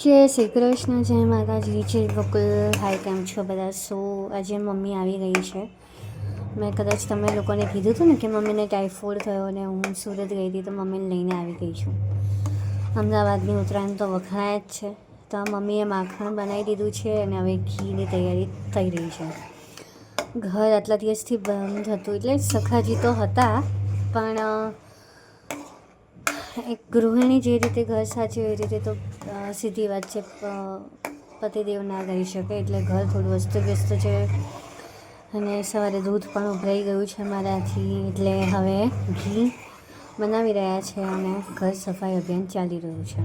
જય શ્રી કૃષ્ણ, જય માતાજી, જય ગોકુલ. હાય, કેમ છો બધા? આજે મમ્મી આવી ગઈ છે. મેં કદાચ તમે લોકોને કીધું હતું ને કે મમ્મીને ટાઇફોઇડ થયો અને હું સુરત ગઈ હતી, તો મમ્મીને લઈને આવી ગઈ છું. અમદાવાદની ઉત્તરાયણ તો વખણાય જ છે. તો મમ્મીએ માખણ બનાવી દીધું છે અને હવે ઘીની તૈયારી થઈ રહી છે. ઘર આટલા દિવસથી બંધ હતું, એટલે સખાજી તો હતા, પણ એક ગૃહિણી જે રીતે ઘર સાચવે એ રીતે તો સીધી વાત છે, પતિદેવ ના રહી શકે, એટલે ઘર થોડું અસ્તવ્યસ્ત છે. અને સવારે દૂધ પણ ઉભરાઈ ગયું છે મારાથી, એટલે હવે ઘી બનાવી રહ્યા છે અને ઘર સફાઈ અભિયાન ચાલી રહ્યું છે.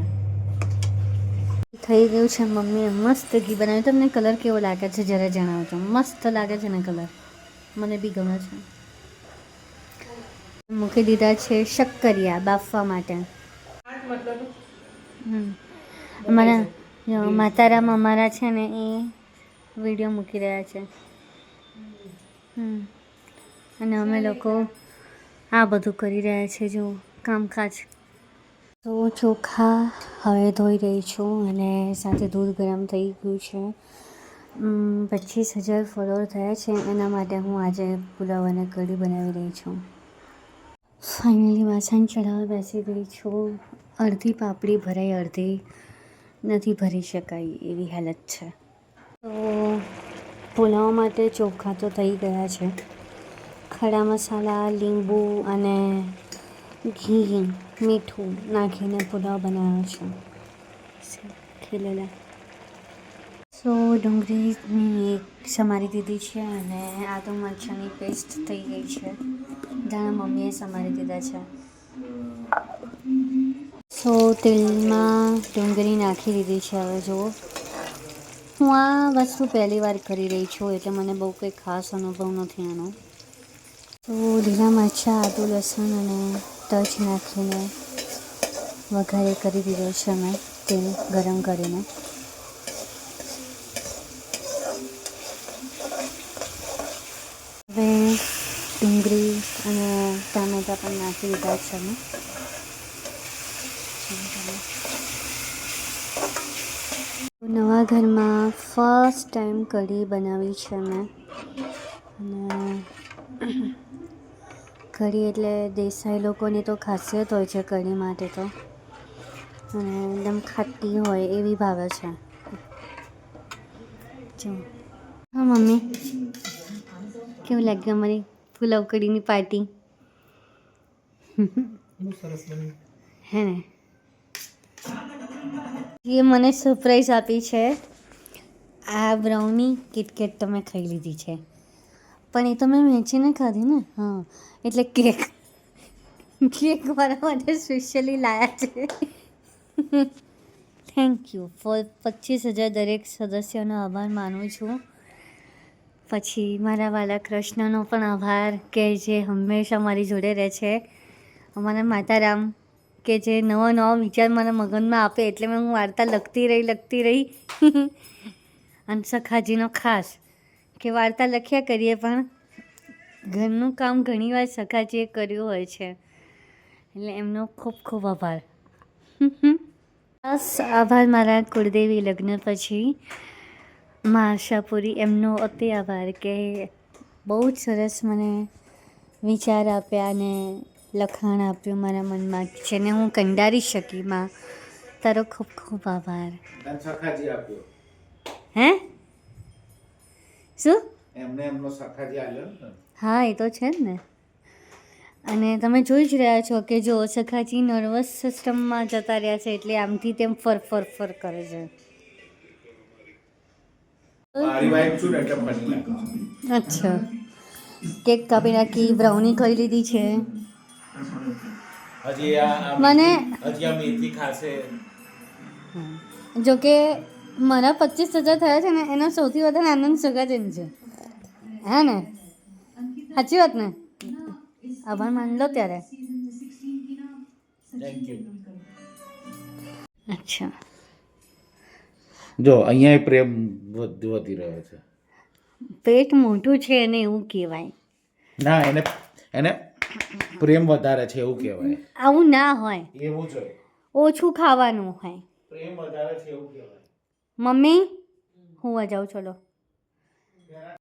થઈ ગયું છે. મમ્મીએ મસ્ત ઘી બનાવ્યું. તમને કલર કેવો લાગે છે જરા જણાવજો. મસ્ત લાગે છે ને કલર? મને બી ગમે છે. મૂકી દીધા છે શક્કરિયા બાફવા માટે. અમારા માતારામ અમારા છે ને એ વિડીયો મૂકી રહ્યા છે. અને અમે લોકો આ બધું કરી રહ્યા છે, જો કામકાજ. તો ચોખા હવે ધોઈ રહી છું અને સાથે દૂધ ગરમ થઈ ગયું છે. 25,000 ફોલોઅર થયા છે, એના માટે હું આજે પુલાવ અને કઢી બનાવી રહી છું. ફાઇનલી વાસણ ચઢાવવા બેસી ગઈ છું. અડધી પાપડી ભરાઈ, અડધી નથી ભરી શકાય એવી હાલત છે. તો પુલાવ માટે ચોખા તો થઈ ગયા છે. ખડા મસાલા, લીંબુ અને ઘી, મીઠું નાખીને પુલાવ બનાવ્યો છે. ખીલેલા ડુંગળીની સમારી દીધી છે અને આદુ મરચાંની પેસ્ટ થઈ ગઈ છે. ધાણા મમ્મીએ સમારી દીધા છે. તેલમાં ડુંગળી નાખી દીધી છે. હવે જુઓ, હું આ વસ્તુ પહેલી વાર કરી રહી છું, એટલે મને બહુ કંઈ ખાસ અનુભવ નથી આનો. તો લીલા મરચાં, આદુ, લસણ અને તજ નાખીને વઘારે કરી દીધો છે મેં તેલ ગરમ કરીને. હવે ડુંગળી અને ટામેટાં પણ નાખી દીધા છે મેં. નવા ઘરમાં ફર્સ્ટ ટાઈમ કઢી બનાવી છે મેં. અને કઢી એટલે દેસાઈ લોકોની તો ખાસિયત હોય છે કઢી માટે તો, અને એકદમ ખાટી હોય એવી ભાવે છે. જો હા મમ્મી, કેવું લાગ્યું અમારી પુલાવ કઢીની પાર્ટી? હે ને? એ મને સરપ્રાઈઝ આપી છે. આ બ્રાઉની કિટકેટ તો મેં ખાઈ લીધી છે, પણ એ તો મેં વહેંચીને ખાધી ને. હા, એટલે કેક મારા માટે સ્પેશિયલી લાયા છે. થેન્ક યુ ફોર 25,000 દરેક સદસ્યોનો આભાર માનું છું. પછી મારા વાલા કૃષ્ણનો પણ આભાર, કે જે હંમેશા મારી જોડે રહે છે. અમારા માતારામ, કે જે નવો વિચાર મારા મગજમાં આપે, એટલે હું વાર્તા લખતી રહી. અને સખાજીનો ખાસ, કે વાર્તા લખ્યા કરીએ પણ ઘરનું કામ ઘણીવાર સખાજીએ કર્યું હોય છે, એટલે એમનો ખૂબ ખૂબ આભાર. બસ આભાર મારા કુળદેવી લગ્ન પછી મા આશાપુરી, એમનો અતિ આભાર, કે બહુ જ સરસ મને વિચાર આપ્યા અને લખાણ આપ્યું મારા મનમાં, જેને હું કંડારી શકી. માં તારો ખૂબ ખૂબ આભાર. હે શું? એમનો સખાજી આલ્યો ને. હા, એ તો છે જ ને. અને તમે જોઈ જ રહ્યા છો કે જો સખાજી નર્વસ સિસ્ટમમાં જતા રહ્યા છે, એટલે આમથી તેમ ફર કરે છે. અચ્છા, કેક કાપી નાખી, બ્રાઉની ખાઈ લીધી છે. મને જોકે મારા 25,000 થયા છે ને, એનો સૌથી વધારે આનંદ સગાજીને છે. હે ને? સાચી વાત ને? આભાર માન લો ત્યારે. અચ્છા, જો અહીંયા પ્રેમ વધી રહ્યો છે. પેટ મોટું છે એને એવું કહેવાય. ના, એને પ્રેમ વધારે છે એવું કહેવાય. આવું ના હોય, એવું છે. ઓછું ખાવાનું હોય. પ્રેમ વધારે છે એવું કહેવાય. મમ્મી હું જાઉં ચલો.